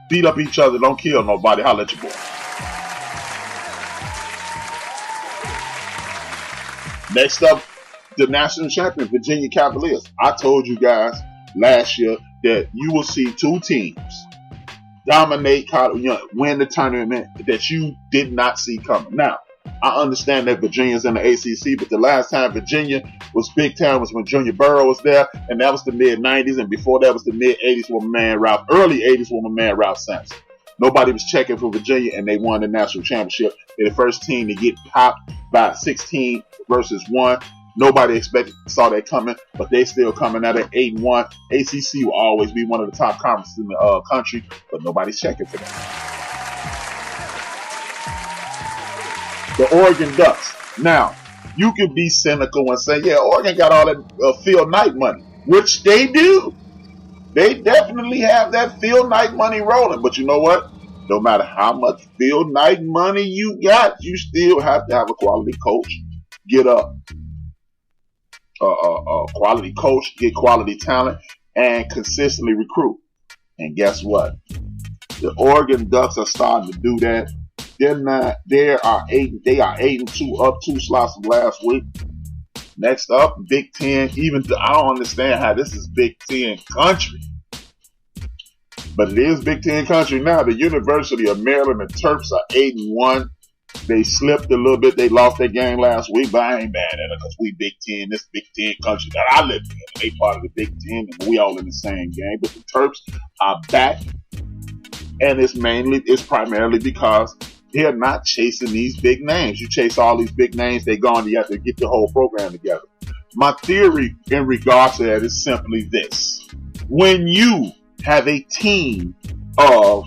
beat up each other. Don't kill nobody. Holla at your boy. Next up, the national champion, Virginia Cavaliers. I told you guys last year that you will see two teams dominate, win the tournament that you did not see coming. Now, I understand that Virginia's in the ACC, but the last time Virginia was big time was when Junior Burrow was there, and that was the mid-'90s, and before that was the mid-'80s with my man Ralph, early '80s with my man Ralph Sampson. Nobody was checking for Virginia, and they won the national championship. They're the first team to get popped by 16 versus 1. Nobody saw that coming, but they still coming out at 8-1. ACC will always be one of the top conferences in the country, but nobody's checking for that. The Oregon Ducks. Now, you can be cynical and say, yeah, Oregon got all that Phil Knight money, which they do. They definitely have that Phil Knight money rolling. But you know what? No matter how much Phil Knight money you got, you still have to have a quality coach. Get a quality coach, get quality talent, and consistently recruit. And guess what? The Oregon Ducks are starting to do that. They are 8-2, up 2 slots from last week. Next up, Big Ten. I don't understand how this is Big Ten country, but it is Big Ten country now. The University of Maryland and Terps are 8-1. They slipped a little bit. They lost their game last week, but I ain't mad at it because we Big Ten. This Big Ten country that I live in, they part of the Big Ten, and we all in the same game. But the Terps are back, and it's primarily because they're not chasing these big names. You chase all these big names, they're gone. You have to get the whole program together. My theory in regards to that is simply this. When you have a team of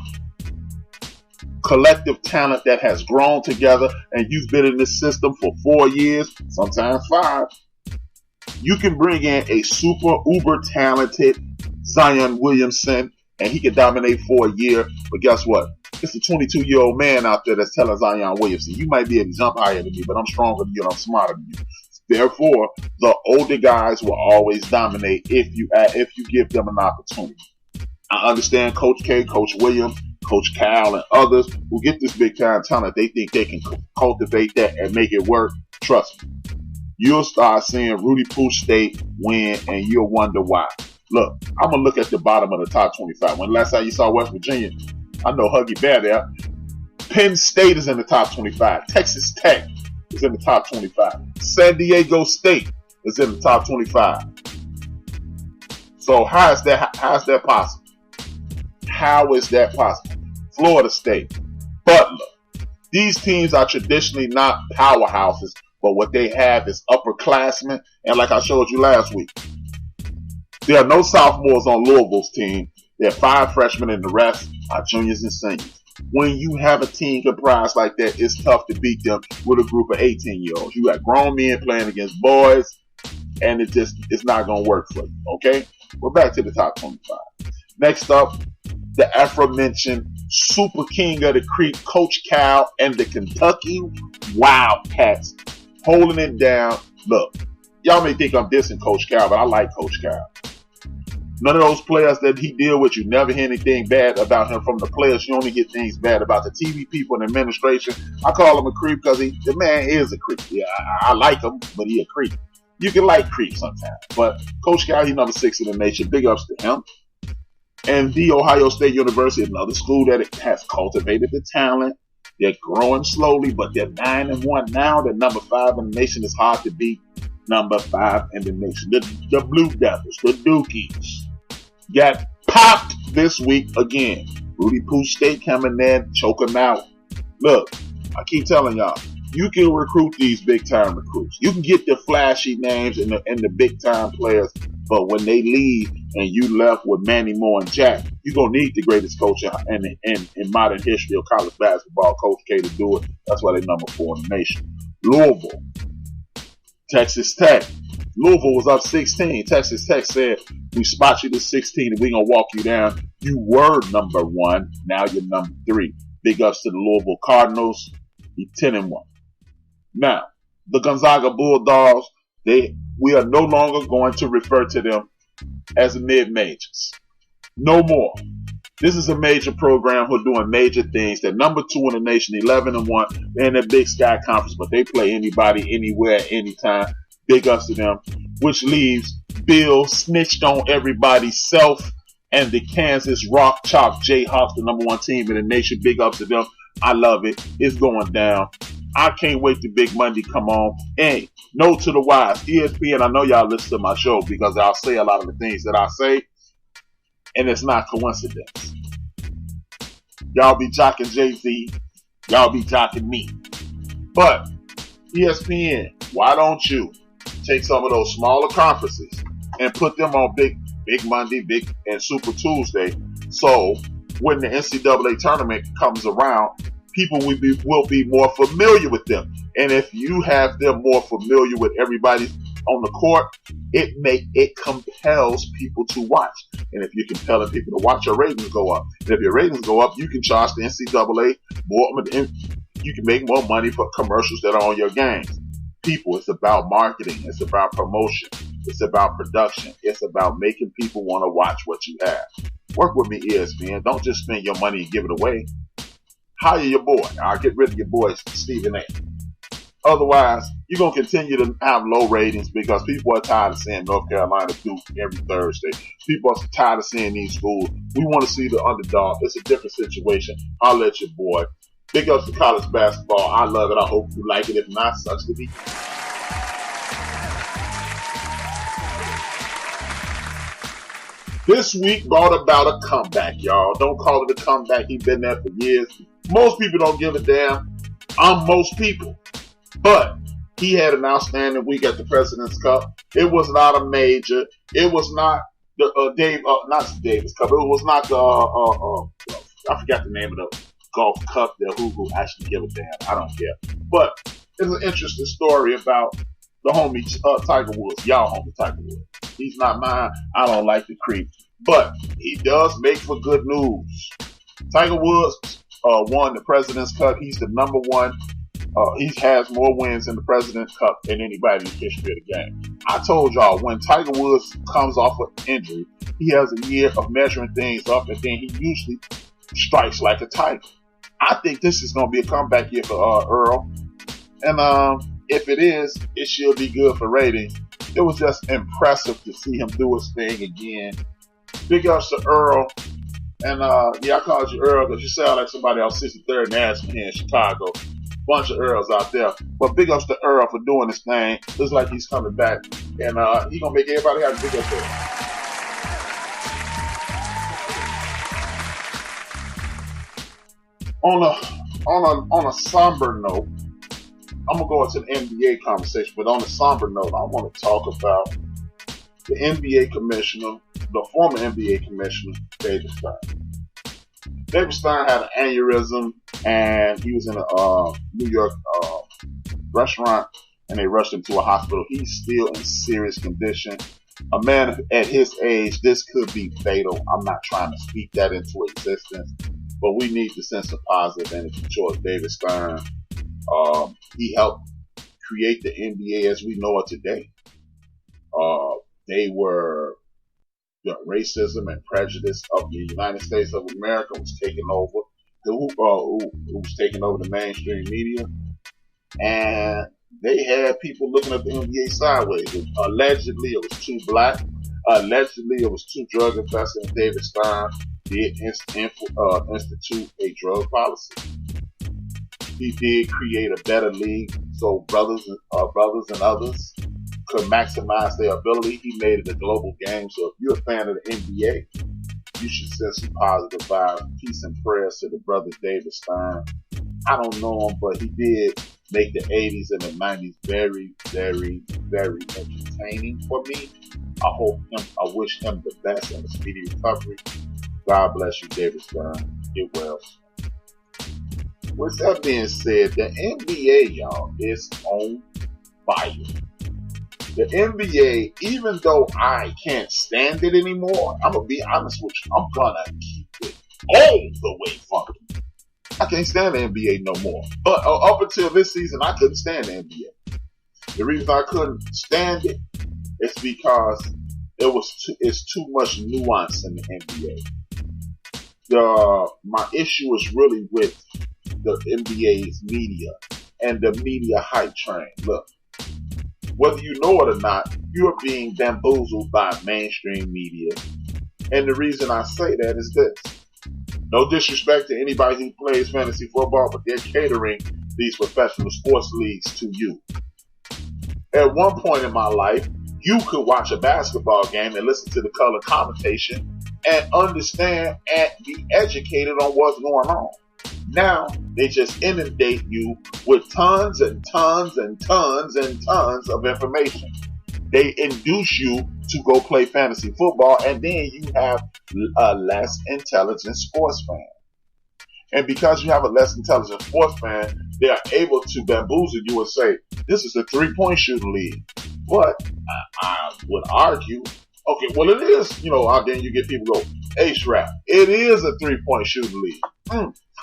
collective talent that has grown together and you've been in this system for 4 years, sometimes 5, you can bring in a super uber talented Zion Williamson and he can dominate for a year. But guess what? It's a 22-year-old man out there that's telling Zion Williamson, you might be able to jump higher than me, but I'm stronger than you and I'm smarter than you. Therefore, the older guys will always dominate if you give them an opportunity. I understand Coach K, Coach Williams, Coach Cal, and others who get this big-time talent. They think they can cultivate that and make it work. Trust me. You'll start seeing Rudy Pooh State win, and you'll wonder why. Look, I'm going to look at the bottom of the top 25. When last time you saw West Virginia, I know Huggy Bear there. Penn State is in the top 25. Texas Tech is in the top 25. San Diego State is in the top 25. So how is that possible? How is that possible? Florida State, Butler. These teams are traditionally not powerhouses, but what they have is upperclassmen. And like I showed you last week, there are no sophomores on Louisville's team. There are 5 freshmen and the rest are juniors and seniors. When you have a team comprised like that, it's tough to beat them with a group of 18-year-olds. You got grown men playing against boys, and it's not going to work for you, okay? We're back to the top 25. Next up, the aforementioned Super King of the Creek, Coach Cal, and the Kentucky Wildcats holding it down. Look, y'all may think I'm dissing Coach Cal, but I like Coach Cal. None of those players that he deal with, you never hear anything bad about him from the players. You only get things bad about the TV people and administration. I call him a creep because the man is a creep. Yeah, I like him, but he a creep. You can like creep sometimes. But Coach Cal, he's number 6 in the nation. Big ups to him. And the Ohio State University, another school that has cultivated the talent. They're growing slowly, but they're 9-1 now. They're number 5 in the nation. It's hard to beat number 5 in the nation. The Blue Devils, the Dukies, got popped this week again. Rudy Pooh State coming there, choke them out. Look, I keep telling y'all, you can recruit these big-time recruits. You can get the flashy names and the big-time players, but when they leave and you left with Manny Moore and Jack, you're going to need the greatest coach in modern history of college basketball, Coach K, to do it. That's why they're number 4 in the nation. Louisville, Texas Tech. Louisville was up 16. Texas Tech said, we spot you to 16 and we're going to walk you down. You were number 1. Now you're number 3. Big ups to the Louisville Cardinals. He's 10-1. Now, the Gonzaga Bulldogs, we are no longer going to refer to them as mid-majors. No more. This is a major program who are doing major things. They're number 2 in the nation, 11-1. They're in the Big Sky Conference, but they play anybody, anywhere, anytime. Big ups to them. Which leaves Bill snitched on everybody's self and the Kansas Rock Chalk Jayhawks, the number 1 team in the nation. Big ups to them. I love it. It's going down. I can't wait till Big Monday come on. And note to the wise, ESPN, I know y'all listen to my show because I'll say a lot of the things that I say, and it's not coincidence. Y'all be jocking Jay-Z. Y'all be jocking me. But ESPN, why don't you take some of those smaller conferences and put them on Big Monday, Big and Super Tuesday, so when the NCAA tournament comes around, people will be more familiar with them. And if you have them more familiar with everybody on the court, it compels people to watch. And if you're compelling people to watch, your ratings go up. And if your ratings go up, you can charge the NCAA more. You can make more money for commercials that are on your games. People, it's about marketing. It's about promotion. It's about production. It's about making people want to watch what you have. Work with me, ESPN. Don't just spend your money and give it away. Hire your boy. I'll get rid of your boy, Stephen A. Otherwise, you're going to continue to have low ratings because people are tired of seeing North Carolina Duke every Thursday. People are tired of seeing these schools. We want to see the underdog. It's a different situation. I'll let your boy. Big ups to college basketball. I love it. I hope you like it. If not, sucks to be. This week brought about a comeback, y'all. Don't call it a comeback. He's been there for years. Most people don't give a damn. I'm most people. But he had an outstanding week at the President's Cup. It was not a major. It was not the not Davis Cup. It was not the I forgot the name of the golf cup there. Who actually give a damn? I don't care. But it's an interesting story about the homie Tiger Woods. Y'all homie Tiger Woods. He's not mine. I don't like the creep. But he does make for good news. Tiger Woods won the President's Cup. He's the number 1. He has more wins in the President's Cup than anybody in the history of the game. I told y'all, when Tiger Woods comes off an injury, he has a year of measuring things up, and then he usually strikes like a tiger. I think this is going to be a comeback year for Earl. And if it is, it should be good for ratings. It was just impressive to see him do his thing again. Big ups to Earl. And I called you Earl because you sound like somebody else 63rd and Ashland here in Chicago. Bunch of Earls out there. But big ups to Earl for doing this thing. Looks like he's coming back. And he's going to make everybody have a big ups there. On a somber note, I'm going to go into the NBA conversation, but on a somber note, I want to talk about the NBA commissioner, the former NBA commissioner, David Stern. David Stern had an aneurysm, and he was in a New York restaurant, and they rushed him to a hospital. He's still in serious condition. A man at his age, this could be fatal. I'm not trying to speak that into existence, but we need to send some positive energy towards David Stern. He helped create the NBA as we know it today. The racism and prejudice of the United States of America was taking over. Who was taking over the mainstream media, and they had people looking at the NBA sideways. Allegedly, it was too black. Allegedly, it was too drug infested. And David Stern did institute a drug policy. He did create a better league so brothers and others could maximize their ability. He made it a global game. So if you're a fan of the NBA, you should send some positive vibes, peace and prayers to the brother David Stern. I don't know him, but he did make the 80s and the 90s very, very, very entertaining for me. I wish him the best and a speedy recovery. God bless you, David Stern. Get well. With that being said, the NBA, y'all, is on fire. The NBA, even though I can't stand it anymore, I'm going to be honest with you, I'm going to keep it all the way funky. I can't stand the NBA no more. But up until this season, I couldn't stand the NBA. The reason I couldn't stand it is because it's too much nuance in the NBA. My issue is really with the NBA's media and the media hype train. Look, whether you know it or not, you're being bamboozled by mainstream media. And the reason I say that is this. No disrespect to anybody who plays fantasy football, but they're catering these professional sports leagues to you. At one point in my life, you could watch a basketball game and listen to the color commentation and understand and be educated on what's going on. Now, they just inundate you with tons and tons and tons and tons of information. They induce you to go play fantasy football, and then you have a less intelligent sports fan. And because you have a less intelligent sports fan, they are able to bamboozle you and say, this is a three-point shooting league. But I would argue, okay, well it is, then you get people go, HRap, it is a three-point shooting league.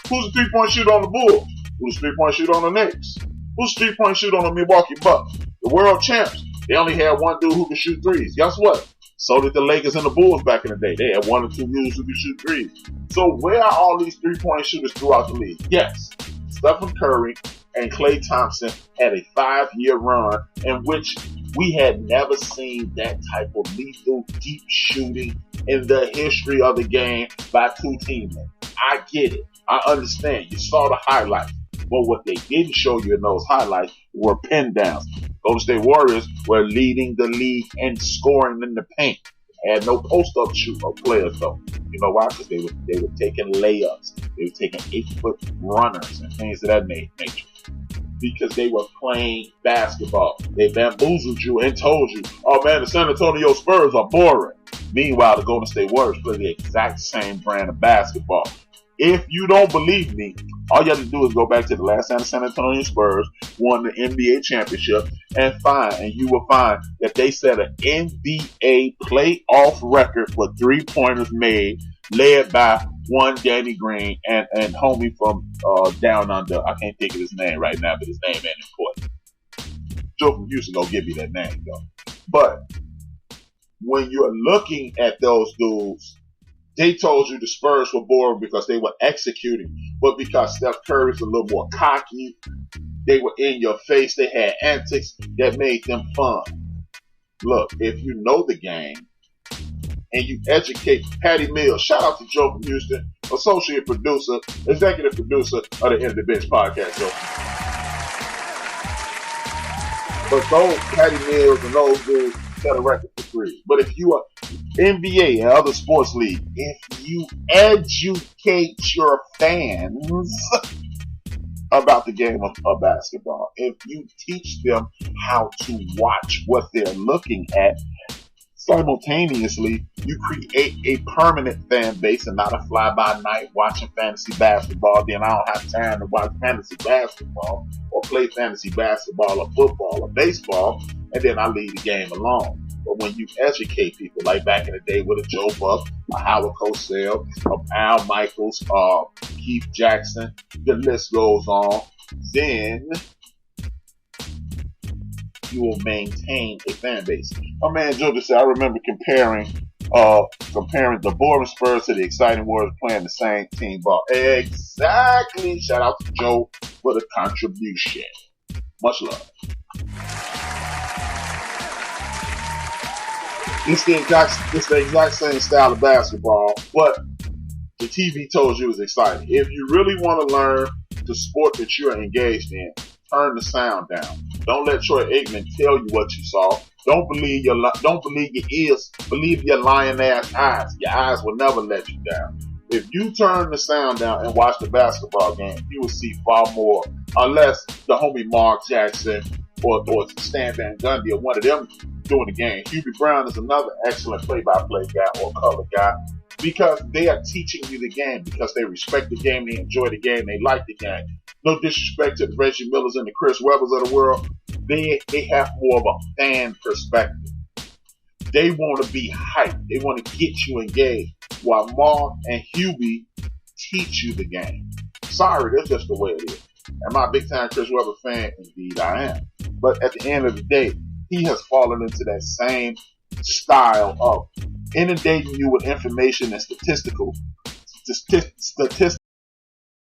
Who's a three-point shooter on the Bulls? Who's a three-point shooter on the Knicks? Who's a three-point shooter on the Milwaukee Bucks? The world champs. They only had one dude who could shoot threes. Guess what? So did the Lakers and the Bulls back in the day. They had one or two dudes who could shoot threes. So where are all these three-point shooters throughout the league? Yes, Stephen Curry and Klay Thompson had a 5-year run in which we had never seen that type of lethal, deep shooting in the history of the game by two teammates. I get it. I understand. You saw the highlights. But what they didn't show you in those highlights were pin downs. Golden State Warriors were leading the league in scoring in the paint. Had no post-up players though. You know why? Because they were taking layups. They were taking 8-foot runners and things of that nature. Because they were playing basketball. They bamboozled you and told you, oh man, the San Antonio Spurs are boring. Meanwhile, the Golden State Warriors play the exact same brand of basketball. If you don't believe me, all you have to do is go back to the last time the San Antonio Spurs won the NBA championship and you will find that they set an NBA playoff record for three-pointers made, led by one Danny Green and homie from down under. I can't think of his name right now, but his name ain't important. Joe from Houston gonna give me that name though. But when you're looking at those dudes, they told you the Spurs were boring because they were executing, but because Steph Curry's a little more cocky, they were in your face, they had antics that made them fun. Look, if you know the game and you educate Patty Mills, shout out to Joe from Houston, associate producer, executive producer of the End of the Bench podcast, Joe. But those Patty Mills and those dudes set a record for free. But if you are NBA and other sports leagues, if you educate your fans about the game of basketball, if you teach them how to watch what they're looking at, simultaneously, you create a permanent fan base and not a fly-by-night watching fantasy basketball. Then I don't have time to watch fantasy basketball or play fantasy basketball or football or baseball, and then I leave the game alone. But when you educate people, like back in the day with a Joe Buck, a Howard Cosell, a Al Michaels, Keith Jackson, the list goes on, then you will maintain a fan base. My man Joe just said, I remember comparing the boring Spurs to the exciting Warriors playing the same team ball. Exactly. Shout out to Joe for the contribution. Much love. It's the exact same style of basketball, but the TV told you it was exciting. If you really want to learn the sport that you're engaged in, turn the sound down. Don't let Troy Aikman tell you what you saw. Don't believe your ears. Believe your lion ass eyes. Your eyes will never let you down. If you turn the sound down and watch the basketball game, you will see far more. Unless the homie Mark Jackson or Stan Van Gundy or one of them doing the game. Hubie Brown is another excellent play-by-play guy or color guy because they are teaching you the game because they respect the game, they enjoy the game, they like the game. No disrespect to the Reggie Millers and the Chris Webbers of the world. They have more of a fan perspective. They want to be hyped. They want to get you engaged. While Mark and Hubie teach you the game. Sorry, that's just the way it is. Am I a big-time Chris Webber fan? Indeed, I am. But at the end of the day, he has fallen into that same style of inundating you with information and statistics